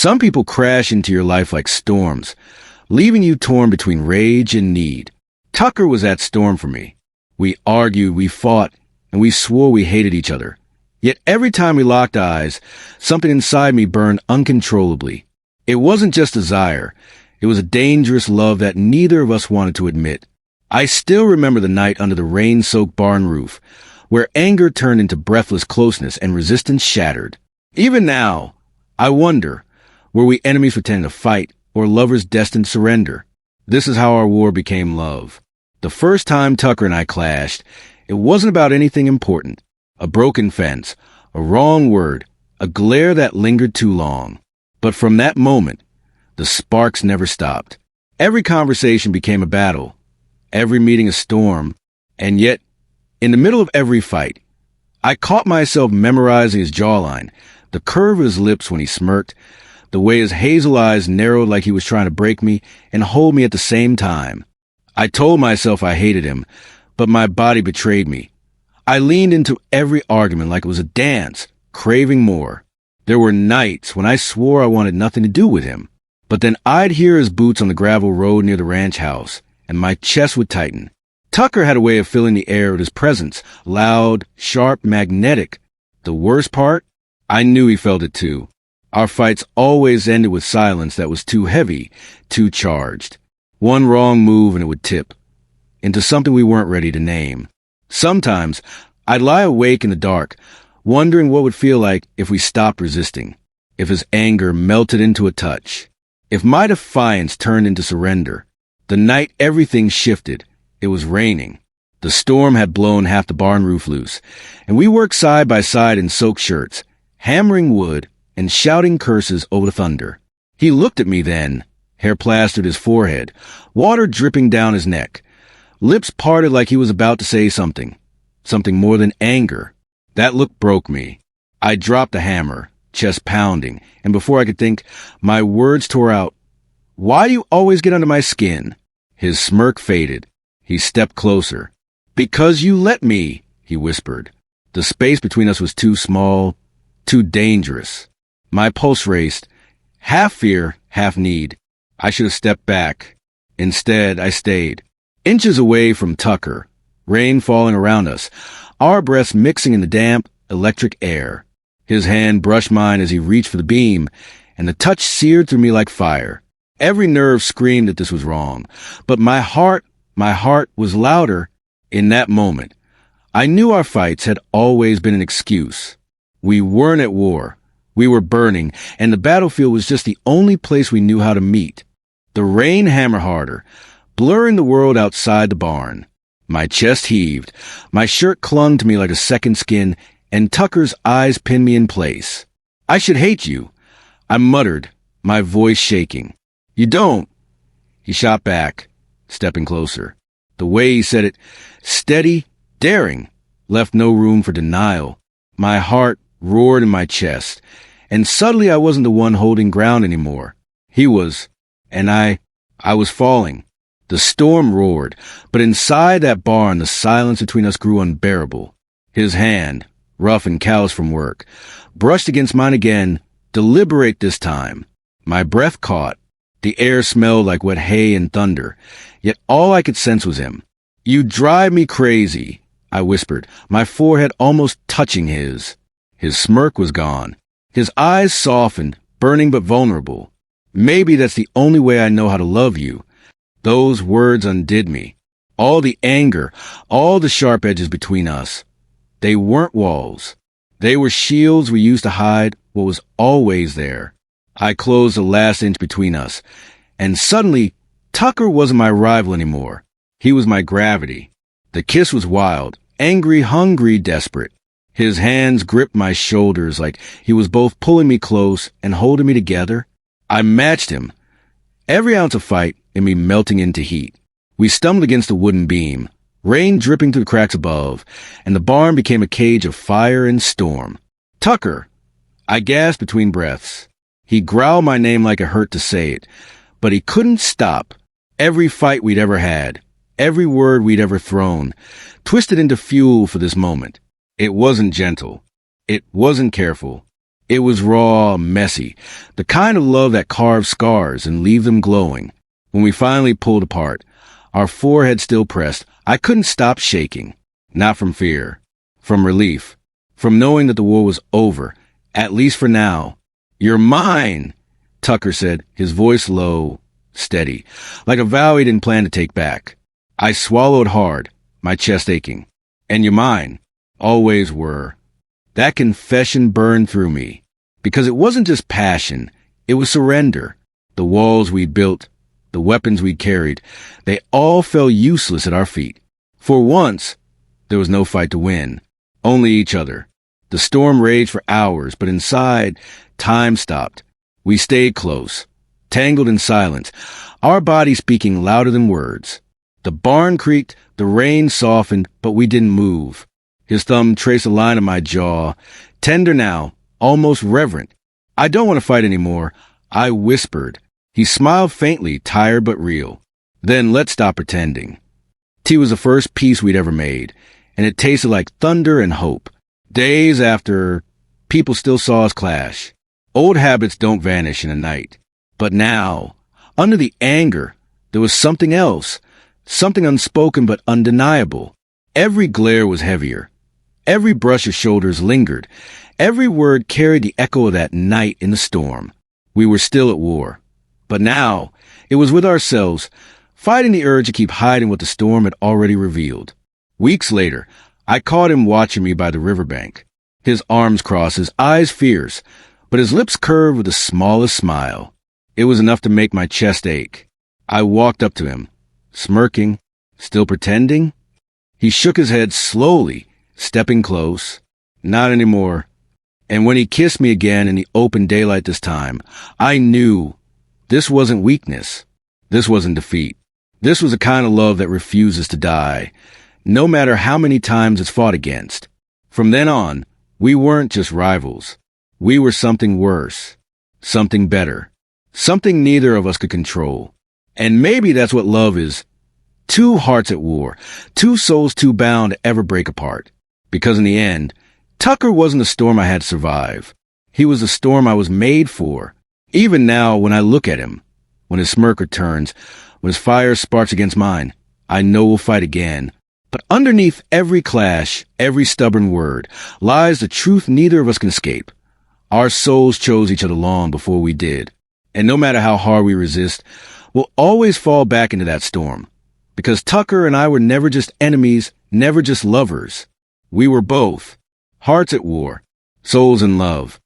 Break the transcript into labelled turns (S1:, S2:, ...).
S1: Some people crash into your life like storms, leaving you torn between rage and need. Tucker was that storm for me. We argued, we fought, and we swore we hated each other. Yet every time we locked eyes, something inside me burned uncontrollably. It wasn't just desire. It was a dangerous love that neither of us wanted to admit. I still remember the night under the rain-soaked barn roof, where anger turned into breathless closeness and resistance shattered. Even now, I wonder, were we enemies pretending to fight, or lovers destined to surrender? This is how our war became love. The first time Tucker and I clashed, it wasn't about anything important. A broken fence, a wrong word, a glare that lingered too long. But from that moment, the sparks never stopped. Every conversation became a battle, every meeting a storm, and yet, in the middle of every fight, I caught myself memorizing his jawline, the curve of his lips when he smirked, the way his hazel eyes narrowed like he was trying to break me and hold me at the same time. I told myself I hated him, but my body betrayed me. I leaned into every argument like it was a dance, craving more. There were nights when I swore I wanted nothing to do with him, but then I'd hear his boots on the gravel road near the ranch house, and my chest would tighten. Tucker had a way of filling the air with his presence, loud, sharp, magnetic. The worst part? I knew he felt it too. Our fights always ended with silence that was too heavy, too charged. One wrong move and it would tip into something we weren't ready to name. Sometimes, I'd lie awake in the dark, wondering what it would feel like if we stopped resisting, if his anger melted into a touch, if my defiance turned into surrender. The night everything shifted, it was raining. The storm had blown half the barn roof loose, and we worked side by side in soaked shirts, hammering wood and shouting curses over the thunder. He looked at me then, hair plastered his forehead, water dripping down his neck. Lips parted like he was about to say something more than anger. That look broke me. I dropped the hammer, chest pounding, and before I could think, my words tore out, "Why do you always get under my skin?" His smirk faded. He stepped closer. "Because you let me," he whispered. The space between us was too small, too dangerous. My pulse raced, half fear, half need. I should have stepped back. Instead, I stayed. Inches away from Tucker, rain falling around us, our breaths mixing in the damp, electric air. His hand brushed mine as he reached for the beam, and the touch seared through me like fire. Every nerve screamed that this was wrong, but my heart was louder in that moment. I knew our fights had always been an excuse. We weren't at war. We were burning, and the battlefield was just the only place we knew how to meet. The rain hammered harder, blurring the world outside the barn. My chest heaved, my shirt clung to me like a second skin, and Tucker's eyes pinned me in place. "I should hate you," I muttered, my voice shaking. "You don't." He shot back, stepping closer. The way he said it, steady, daring, left no room for denial. My heart roared in my chest, and suddenly I wasn't the one holding ground anymore. He was, and I was falling. The storm roared, but inside that barn the silence between us grew unbearable. His hand, rough and calloused from work, brushed against mine again, deliberate this time. My breath caught. The air smelled like wet hay and thunder, yet all I could sense was him. "You drive me crazy," I whispered, my forehead almost touching his. His smirk was gone. His eyes softened, burning but vulnerable. "Maybe that's the only way I know how to love you." Those words undid me. All the anger, all the sharp edges between us. They weren't walls. They were shields we used to hide what was always there. I closed the last inch between us, and suddenly, Tucker wasn't my rival anymore. He was my gravity. The kiss was wild, angry, hungry, desperate. His hands gripped my shoulders like he was both pulling me close and holding me together. I matched him. Every ounce of fight in me melting into heat. We stumbled against a wooden beam, rain dripping through the cracks above, and the barn became a cage of fire and storm. "Tucker!" I gasped between breaths. He growled my name like it hurt to say it, but he couldn't stop. Every fight we'd ever had, every word we'd ever thrown, twisted into fuel for this moment. It wasn't gentle. It wasn't careful. It was raw, messy, the kind of love that carves scars and leave them glowing. When we finally pulled apart, our foreheads still pressed, I couldn't stop shaking. Not from fear, from relief, from knowing that the war was over, at least for now. "You're mine," Tucker said, his voice low, steady, like a vow he didn't plan to take back. I swallowed hard, my chest aching. "And you're mine. Always were." That confession burned through me, because it wasn't just passion, it was surrender. The walls we'd built, the weapons we'd carried, they all fell useless at our feet. For once, there was no fight to win, only each other. The storm raged for hours, but inside, time stopped. We stayed close, tangled in silence, our bodies speaking louder than words. The barn creaked, the rain softened, but we didn't move. His thumb traced a line on my jaw, tender now, almost reverent. "I don't want to fight anymore," I whispered. He smiled faintly, tired but real. "Then let's stop pretending." Tea was the first peace we'd ever made, and it tasted like thunder and hope. Days after, people still saw us clash. Old habits don't vanish in a night. But now, under the anger, there was something else, something unspoken but undeniable. Every glare was heavier. Every brush of shoulders lingered. Every word carried the echo of that night in the storm. We were still at war. But now, it was with ourselves, fighting the urge to keep hiding what the storm had already revealed. Weeks later, I caught him watching me by the riverbank. His arms crossed, his eyes fierce, but his lips curved with the smallest smile. It was enough to make my chest ache. I walked up to him, smirking, still pretending. He shook his head slowly, stepping close. "Not anymore." And when he kissed me again in the open daylight this time, I knew this wasn't weakness. This wasn't defeat. This was the kind of love that refuses to die, no matter how many times it's fought against. From then on, we weren't just rivals. We were something worse, something better, something neither of us could control. And maybe that's what love is. Two hearts at war, two souls too bound to ever break apart. Because in the end, Tucker wasn't the storm I had to survive. He was the storm I was made for. Even now, when I look at him, when his smirk returns, when his fire sparks against mine, I know we'll fight again. But underneath every clash, every stubborn word, lies the truth neither of us can escape. Our souls chose each other long before we did. And no matter how hard we resist, we'll always fall back into that storm. Because Tucker and I were never just enemies, never just lovers. We were both. Hearts at war, souls in love.